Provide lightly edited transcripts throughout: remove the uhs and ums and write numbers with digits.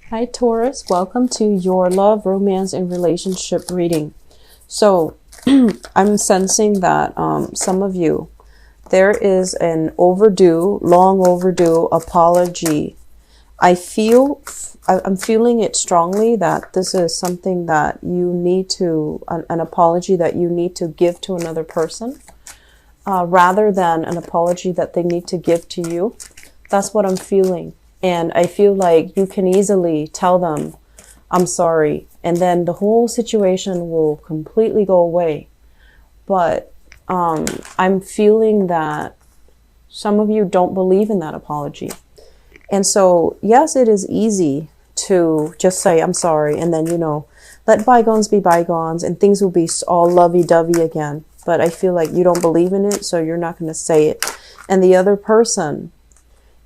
Hi, Taurus. Welcome to your love, romance, and relationship reading. So, I'm sensing that some of you, there is an overdue, long overdue apology. I'm feeling it strongly that this is something that you need to, an apology that you need to give to another person, rather than an apology that they need to give to you. That's what I'm feeling. And I feel like you can easily tell them, I'm sorry. And then the whole situation will completely go away. But I'm feeling that some of you don't believe in that apology. And so, yes, it is easy to just say, I'm sorry. And then, let bygones be bygones and things will be all lovey-dovey again. But I feel like you don't believe in it, so you're not going to say it. And the other person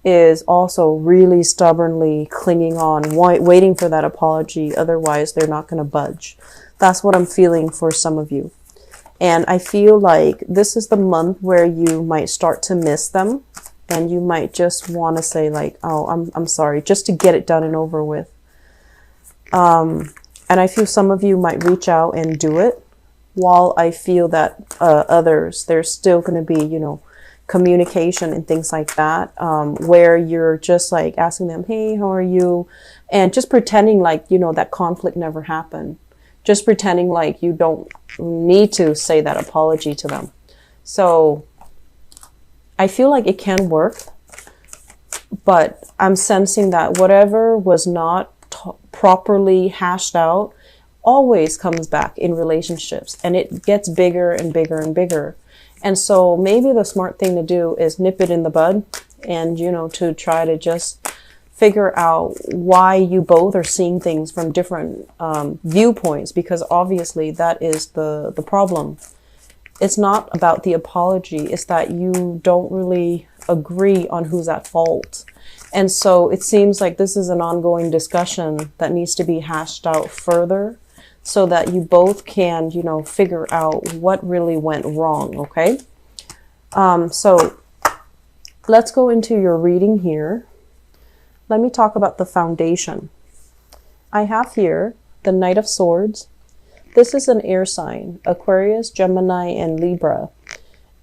is also really stubbornly clinging on, waiting for that apology. Otherwise, they're not going to budge. That's what I'm feeling for some of you. And I feel like this is the month where you might start to miss them. And you might just want to say like, oh, I'm sorry, just to get it done and over with. And I feel some of you might reach out and do it. While I feel that others, there's still going to be, communication and things like that, where you're just like asking them, hey, how are you? And just pretending like, that conflict never happened. Just pretending like you don't need to say that apology to them. So I feel like it can work, but I'm sensing that whatever was not properly hashed out always comes back in relationships, and it gets bigger and bigger and bigger. And so maybe the smart thing to do is nip it in the bud and, to try to just figure out why you both are seeing things from different viewpoints, because obviously that is the problem. It's not about the apology. It's that you don't really agree on who's at fault. And so it seems like this is an ongoing discussion that needs to be hashed out further, so that you both can, figure out what really went wrong, okay? So let's go into your reading here. Let me talk about the foundation. I have here the Knight of Swords. This is an air sign, Aquarius, Gemini, and Libra.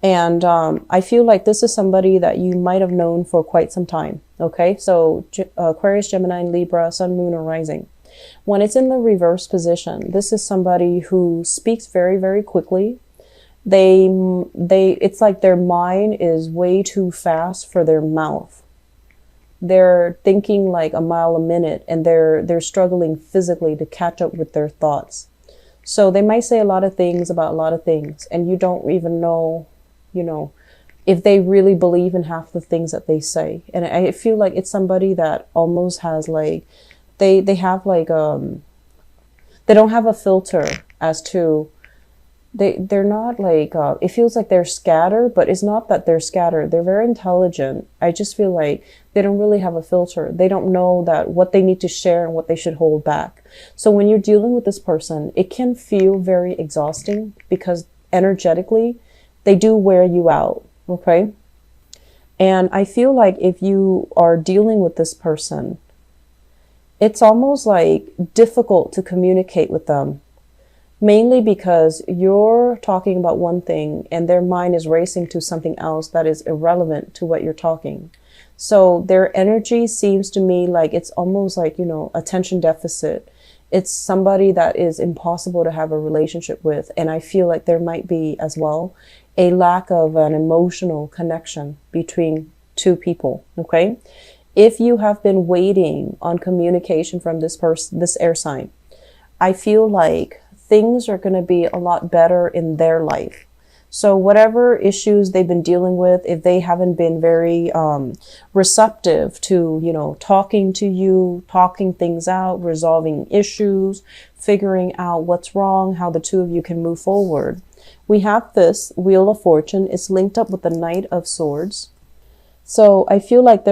And I feel like this is somebody that you might have known for quite some time, okay? So Aquarius, Gemini, and Libra, Sun, Moon, or Rising. When it's in the reverse position, this is somebody who speaks very, very quickly. It's like their mind is way too fast for their mouth. They're thinking like a mile a minute, and they're struggling physically to catch up with their thoughts. So they might say a lot of things about a lot of things, and you don't even know, if they really believe in half the things that they say. And I feel like it's somebody that almost has like, they have like, they don't have a filter as to, they're not like, it feels like they're scattered, but it's not that they're scattered. They're very intelligent. I just feel like they don't really have a filter. They don't know that what they need to share and what they should hold back. So when you're dealing with this person, it can feel very exhausting because energetically they do wear you out. Okay. And I feel like if you are dealing with this person, it's almost like difficult to communicate with them, mainly because you're talking about one thing and their mind is racing to something else that is irrelevant to what you're talking. So their energy seems to me like it's almost like, attention deficit. It's somebody that is impossible to have a relationship with. And I feel like there might be as well a lack of an emotional connection between two people. Okay. If you have been waiting on communication from this person, this air sign, I feel like things are going to be a lot better in their life. So whatever issues they've been dealing with, if they haven't been very receptive to, talking to you, talking things out, resolving issues, figuring out what's wrong, how the two of you can move forward. We have this Wheel of Fortune. It's linked up with the Knight of Swords. So I feel like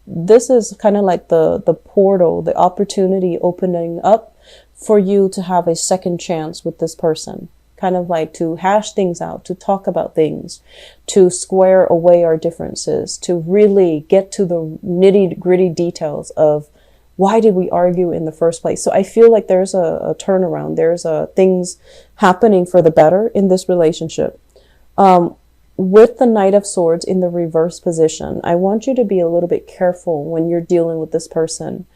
this is kind of like the portal, the opportunity opening up for you to have a second chance with this person. Kind of like to hash things out, to talk about things, to square away our differences, to really get to the nitty-gritty details of Why did we argue in the first place? So I feel like there's a turnaround. There's things happening for the better in this relationship. With the Knight of Swords in the reverse position, I want you to be a little bit careful when you're dealing with this person.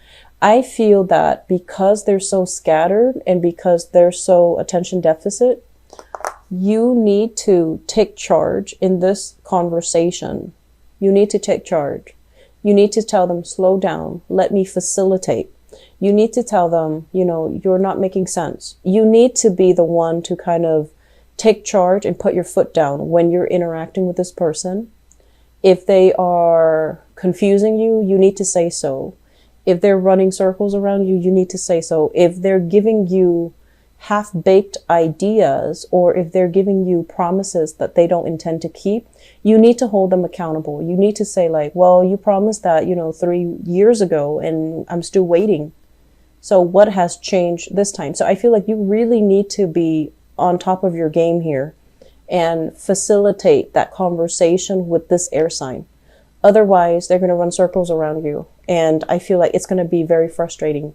I feel that because they're so scattered and because they're so attention deficit, you need to take charge in this conversation. You need to take charge. You need to tell them, slow down, let me facilitate. You need to tell them, you know, you're not making sense. You need to be the one to kind of take charge and put your foot down when you're interacting with this person. If they are confusing you, you need to say so. If they're running circles around you, you need to say so. If they're giving you half-baked ideas, or if they're giving you promises that they don't intend to keep, you need to hold them accountable. You need to say like, well, you promised that, you know, 3 years ago and I'm still waiting. So what has changed this time? So I feel like you really need to be on top of your game here and facilitate that conversation with this air sign. Otherwise, they're going to run circles around you. And I feel like it's going to be very frustrating.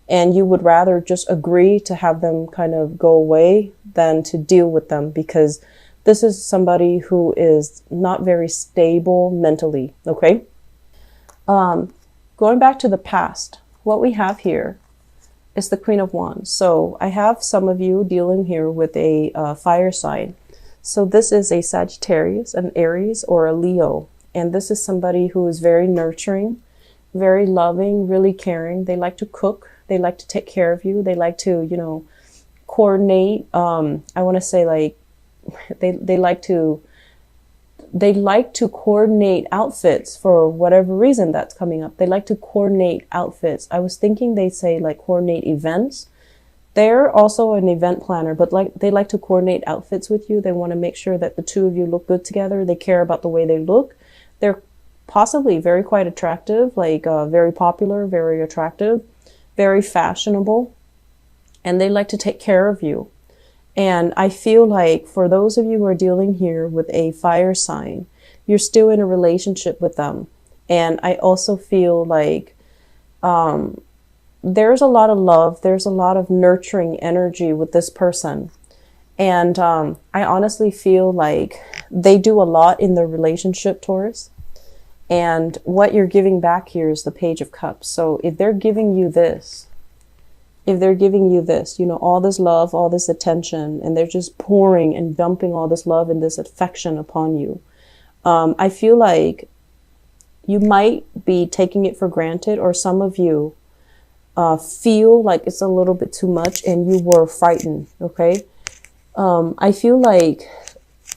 And you would rather just agree to have them kind of go away than to deal with them, because this is somebody who is not very stable mentally, okay? Going back to the past, what we have here is the Queen of Wands. So I have some of you dealing here with a fire sign. So this is a Sagittarius, an Aries, or a Leo. And this is somebody who is very nurturing, very loving, really caring. They like to cook. They like to take care of you. They like to, you know, coordinate. I want to say like they like to coordinate outfits for whatever reason that's coming up. They like to coordinate outfits. I was thinking they say like coordinate events. They're also an event planner, but like they like to coordinate outfits with you. They want to make sure that the two of you look good together. They care about the way they look. They're possibly very quite attractive, like very popular, very attractive, very fashionable, and they like to take care of you. And I feel like for those of you who are dealing here with a fire sign, you're still in a relationship with them. And I also feel like there's a lot of love, there's a lot of nurturing energy with this person. And I honestly feel like they do a lot in the relationship, Taurus. And what you're giving back here is the Page of Cups. So if they're giving you this, you know, all this love, all this attention, and they're just pouring and dumping all this love and this affection upon you, I feel like you might be taking it for granted, or some of you feel like it's a little bit too much and you were frightened, okay? I feel like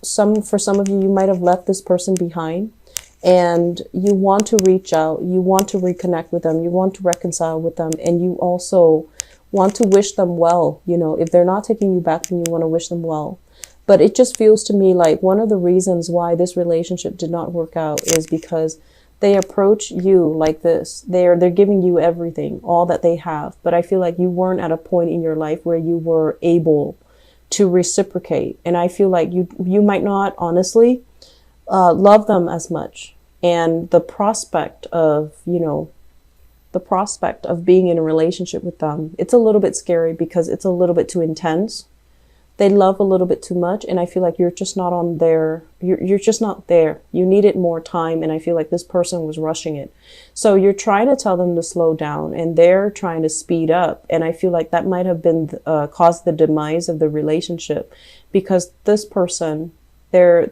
for some of you, you might have left this person behind. And you want to reach out, you want to reconnect with them, you want to reconcile with them, and you also want to wish them well. You know, if they're not taking you back, then you want to wish them well. But it just feels to me like one of the reasons why this relationship did not work out is because they approach you like this. They're giving you everything, all that they have. But I feel like you weren't at a point in your life where you were able to reciprocate. And I feel like you might not honestly love them as much. And the prospect of, you know, being in a relationship with them, it's a little bit scary because it's a little bit too intense. They love a little bit too much. And I feel like you're just not on there. You're just not there. You needed more time. And I feel like this person was rushing it. So you're trying to tell them to slow down and they're trying to speed up. And I feel like that might have been caused the demise of the relationship, because this person, they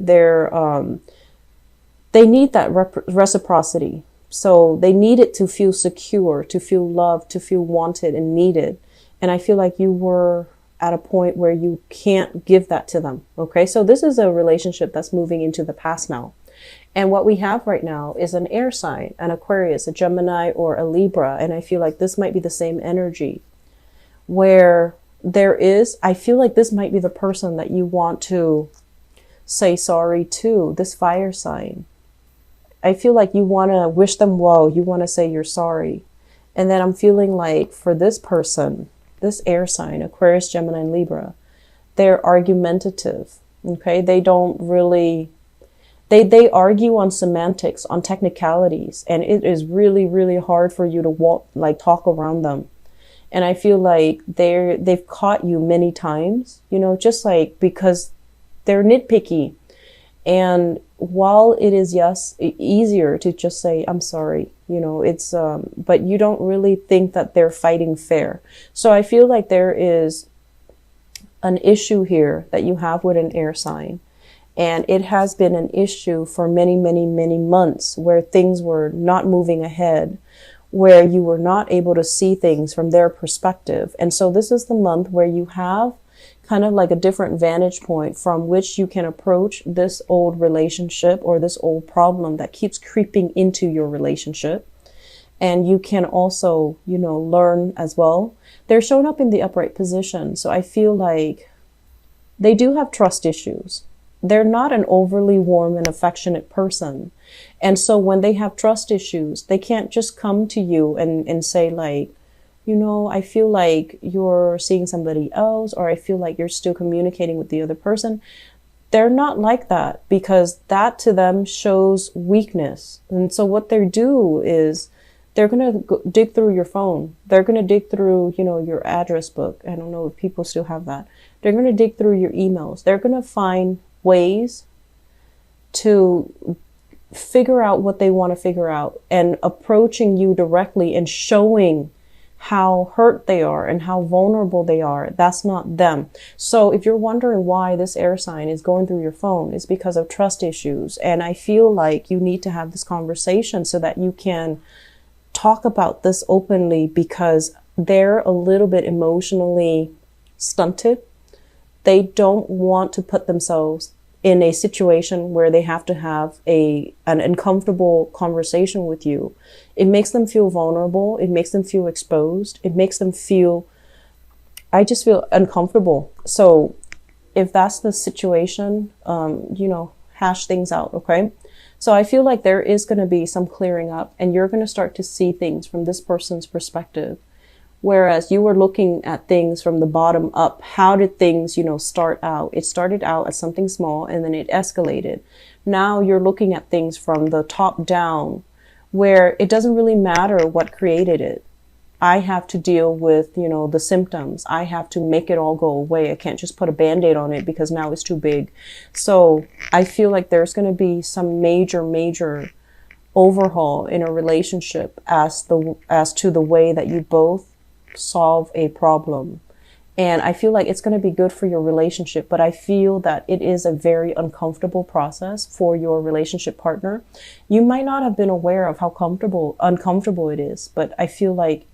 need that reciprocity. So they need it to feel secure, to feel loved, to feel wanted and needed. And I feel like you were at a point where you can't give that to them. Okay, so this is a relationship that's moving into the past now. And what we have right now is an air sign, an Aquarius, a Gemini, or a Libra. And I feel like this might be the same energy where I feel like this might be the person that you want to say sorry to, this fire sign. I feel like you want to wish them well. You want to say you're sorry. And then I'm feeling like for this person, this air sign, Aquarius, Gemini, and Libra, they're argumentative. Okay. They don't really They argue on semantics, on technicalities, and it is really, really hard for you to talk around them. And I feel like they've caught you many times, just like because they're nitpicky. And while it is, yes, easier to just say, I'm sorry, it's, but you don't really think that they're fighting fair. So I feel like there is an issue here that you have with an air sign. And it has been an issue for many, many, many months where things were not moving ahead, where you were not able to see things from their perspective. And so this is the month where you have kind of like a different vantage point from which you can approach this old relationship or this old problem that keeps creeping into your relationship. And you can also, learn as well. They're showing up in the upright position. So I feel like they do have trust issues. They're not an overly warm and affectionate person. And so when they have trust issues, they can't just come to you and say like, I feel like you're seeing somebody else, or I feel like you're still communicating with the other person. They're not like that, because that to them shows weakness. And so what they do is they're going to dig through your phone. They're going to dig through, your address book. I don't know if people still have that. They're going to dig through your emails. They're going to find ways to figure out what they want to figure out, and approaching you directly and showing how hurt they are and how vulnerable they are. That's not them. So if you're wondering why this air sign is going through your phone, it's because of trust issues. And I feel like you need to have this conversation so that you can talk about this openly, because they're a little bit emotionally stunted. They don't want to put themselves in a situation where they have to have an uncomfortable conversation with you. It makes them feel vulnerable. It makes them feel exposed. It makes them feel, I just feel uncomfortable. So if that's the situation, hash things out, okay? So I feel like there is going to be some clearing up, and you're going to start to see things from this person's perspective. Whereas you were looking at things from the bottom up. How did things, start out? It started out as something small, and then it escalated. Now you're looking at things from the top down, where it doesn't really matter what created it. I have to deal with, the symptoms. I have to make it all go away. I can't just put a Band-Aid on it because now it's too big. So I feel like there's going to be some major overhaul in a relationship as to the way that you both solve a problem. And I feel like it's going to be good for your relationship, but I feel that it is a very uncomfortable process for your relationship partner. You might not have been aware of how uncomfortable it is, but I feel like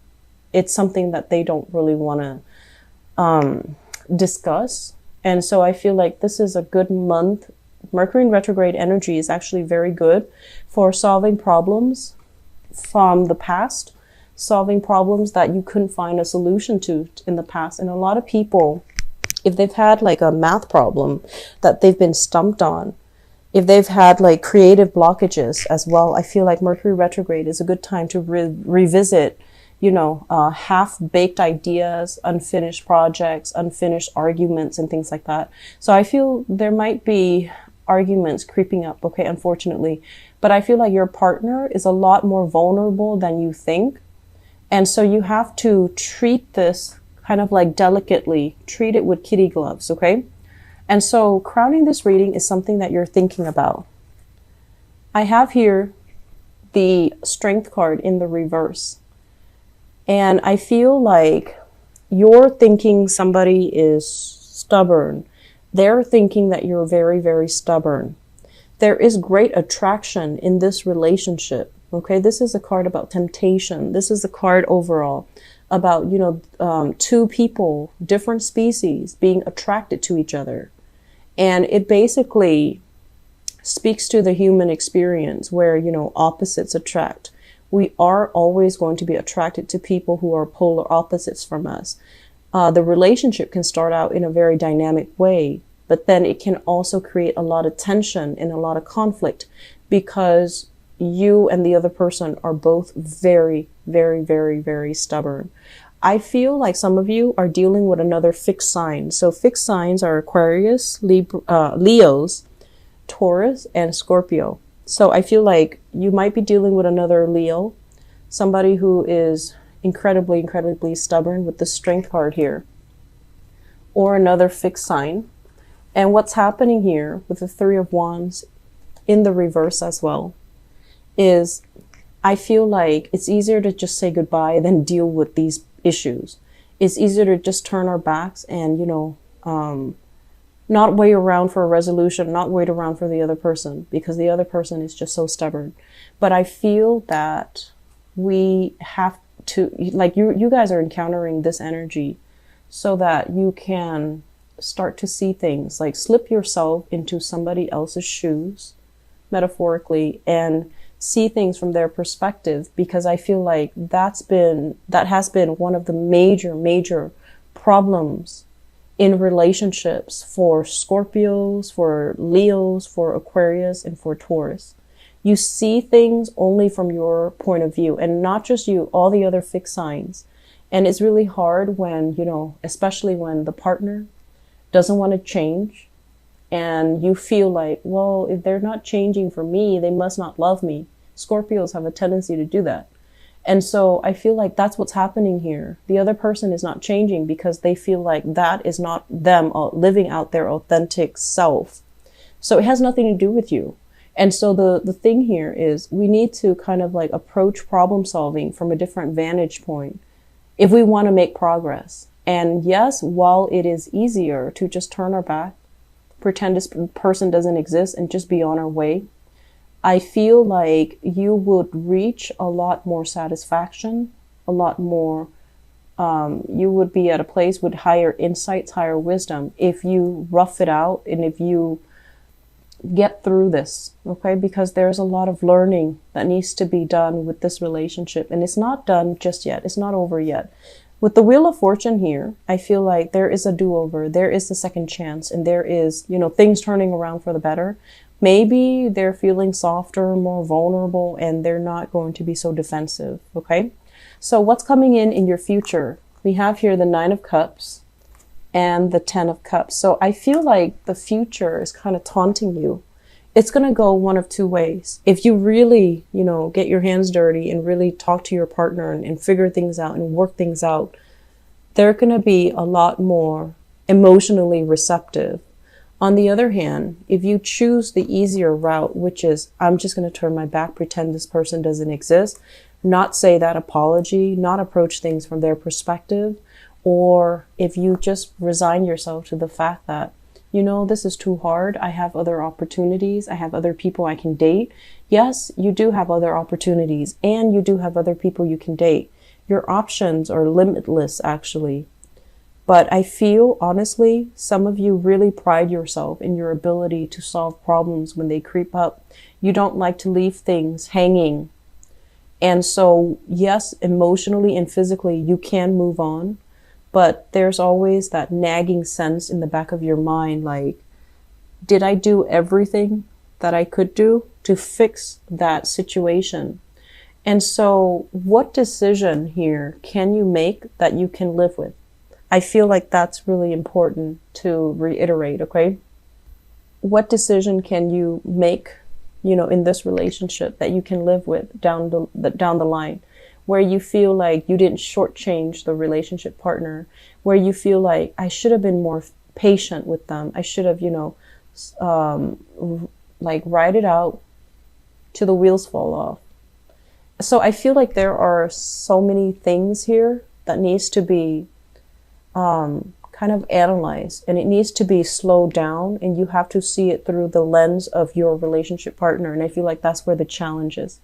it's something that they don't really want to discuss. And so I feel like this is a good month. Mercury in retrograde energy is actually very good for solving problems from the past, solving problems that you couldn't find a solution to in the past. And a lot of people, if they've had like a math problem that they've been stumped on, if they've had like creative blockages as well, I feel like Mercury retrograde is a good time to revisit, half-baked ideas, unfinished projects, unfinished arguments, and things like that. So I feel there might be arguments creeping up, okay, unfortunately. But I feel like your partner is a lot more vulnerable than you think. And so you have to treat this kind of like delicately, treat it with kitty gloves, okay? And so crowning this reading is something that you're thinking about. I have here the Strength card in the reverse. And I feel like you're thinking somebody is stubborn. They're thinking that you're very, very stubborn. There is great attraction in this relationship. Okay, this is a card about temptation. This is a card overall about, two people, different species being attracted to each other. And it basically speaks to the human experience where, opposites attract. We are always going to be attracted to people who are polar opposites from us. The relationship can start out in a very dynamic way, but then it can also create a lot of tension and a lot of conflict, because you and the other person are both very, very, very, very stubborn. I feel like some of you are dealing with another fixed sign. So fixed signs are Aquarius, Leos, Taurus and Scorpio. So I feel like you might be dealing with another Leo, somebody who is incredibly, incredibly stubborn with the Strength card here, or another fixed sign. And what's happening here with the Three of Wands in the reverse as well is I feel like it's easier to just say goodbye than deal with these issues. It's easier to just turn our backs and, not wait around for a resolution, not wait around for the other person, because the other person is just so stubborn. But I feel that we have to, like, you guys are encountering this energy so that you can start to see things, like slip yourself into somebody else's shoes, metaphorically, and see things from their perspective, because I feel like that has been one of the major problems in relationships for Scorpios, for Leos, for Aquarius, and for Taurus. You see things only from your point of view, and not just you, all the other fixed signs. And it's really hard when, especially when the partner doesn't want to change, and you feel like, well, if they're not changing for me, they must not love me. Scorpios have a tendency to do that. And so I feel like that's what's happening here. The other person is not changing because they feel like that is not them living out their authentic self. So it has nothing to do with you. And so the thing here is we need to kind of like approach problem solving from a different vantage point if we want to make progress. And yes, while it is easier to just turn our back, pretend this person doesn't exist, and just be on our way, I feel like you would reach a lot more satisfaction, a lot more, you would be at a place with higher insights, higher wisdom, if you rough it out and if you get through this, okay? Because there's a lot of learning that needs to be done with this relationship, and it's not done just yet. It's not over yet. With the Wheel of Fortune here, I feel like there is a do-over, there is a second chance, and there is, things turning around for the better. Maybe they're feeling softer, more vulnerable, and they're not going to be so defensive, okay? So what's coming in your future? We have here the Nine of Cups and the Ten of Cups. So I feel like the future is kind of taunting you. It's going to go one of two ways. If you really, get your hands dirty and really talk to your partner and figure things out and work things out, they're going to be a lot more emotionally receptive. On the other hand, if you choose the easier route, which is, I'm just going to turn my back, pretend this person doesn't exist, not say that apology, not approach things from their perspective, or if you just resign yourself to the fact that, this is too hard, I have other opportunities, I have other people I can date. Yes, you do have other opportunities, and you do have other people you can date. Your options are limitless, actually. But I feel, honestly, some of you really pride yourself in your ability to solve problems when they creep up. You don't like to leave things hanging. And so, yes, emotionally and physically, you can move on. But there's always that nagging sense in the back of your mind, like, did I do everything that I could do to fix that situation? And so, what decision here can you make that you can live with? I feel like that's really important to reiterate, okay? What decision can you make, in this relationship that you can live with down the line, where you feel like you didn't shortchange the relationship partner, where you feel like I should have been more patient with them. I should have, ride it out till the wheels fall off. So I feel like there are so many things here that needs to be kind of analyzed, and it needs to be slowed down, and you have to see it through the lens of your relationship partner. And I feel like that's where the challenge is.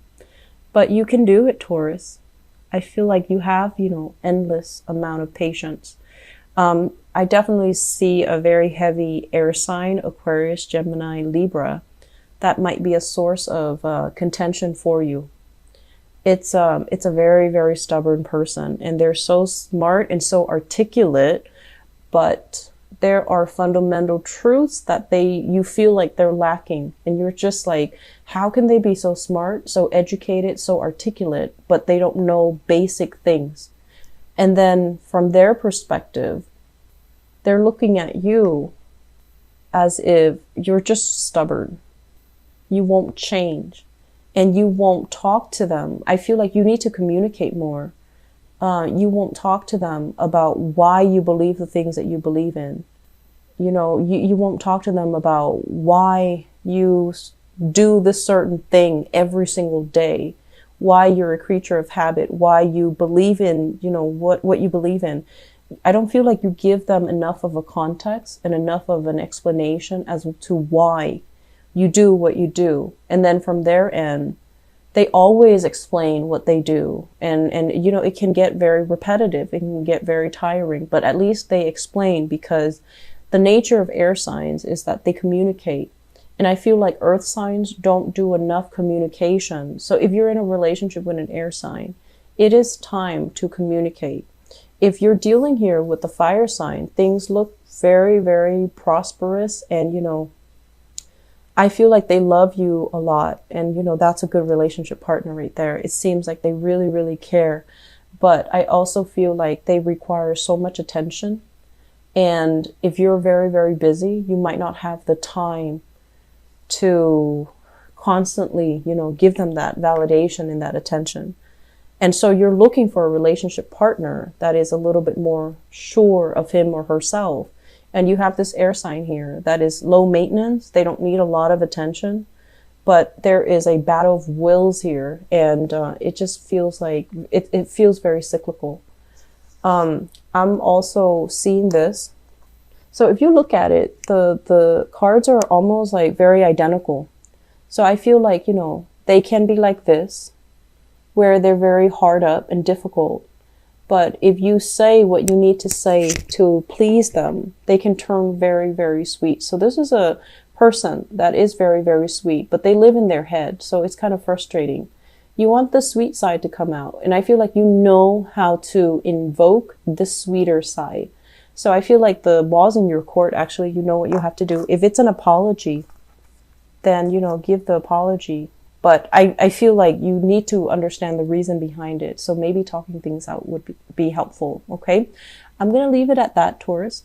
But you can do it, Taurus. I feel like you have, endless amount of patience. I definitely see a very heavy air sign, Aquarius, Gemini, Libra, that might be a source of contention for you. It's a very, very stubborn person, and they're so smart and so articulate, but there are fundamental truths that you feel like they're lacking, and you're just like, how can they be so smart, so educated, so articulate, but they don't know basic things? And then from their perspective, they're looking at you as if you're just stubborn. you won't change, and you won't talk to them. I feel like you need to communicate more. You won't talk to them about why you believe the things that you believe in. You know, you won't talk to them about why you do this certain thing every single day, why you're a creature of habit, why you believe in, you know, what you believe in. I don't feel like you give them enough of a context and enough of an explanation as to why you do what you do. And then from their end, they always explain what they do. And you know, it can get very repetitive. It can get very tiring, but at least they explain, because the nature of air signs is that they communicate. And I feel like earth signs don't do enough communication. So if you're in a relationship with an air sign, it is time to communicate. If you're dealing here with the fire sign, things look very, very prosperous. And, you know, I feel like they love you a lot. And, you know, that's a good relationship partner right there. It seems like they really, really care. But I also feel like they require so much attention. And if you're very, very busy, you might not have the time to constantly, you know, give them that validation and that attention. And so you're looking for a relationship partner that is a little bit more sure of him or herself. And you have this air sign here that is low maintenance. They don't need a lot of attention, but there is a battle of wills here. And it just feels like, it feels very cyclical. I'm also seeing this. So if you look at it, the cards are almost like very identical. So I feel like, you know, they can be like this, where they're very hard up and difficult. But if you say what you need to say to please them, they can turn very, very sweet. So this is a person that is very, very sweet, but they live in their head. So it's kind of frustrating. You want the sweet side to come out. And I feel like you know how to invoke the sweeter side. So I feel like the ball's in your court. Actually, you know what you have to do. If it's an apology, then, you know, give the apology. But I feel like you need to understand the reason behind it. So maybe talking things out would be helpful. Okay. I'm going to leave it at that, Taurus.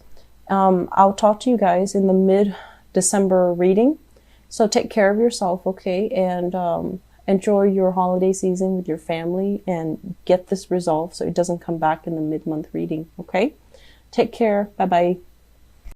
I'll talk to you guys in the mid-December reading. So take care of yourself. Okay. And, enjoy your holiday season with your family and get this resolved so it doesn't come back in the mid-month reading. Okay. Take care. Bye-bye.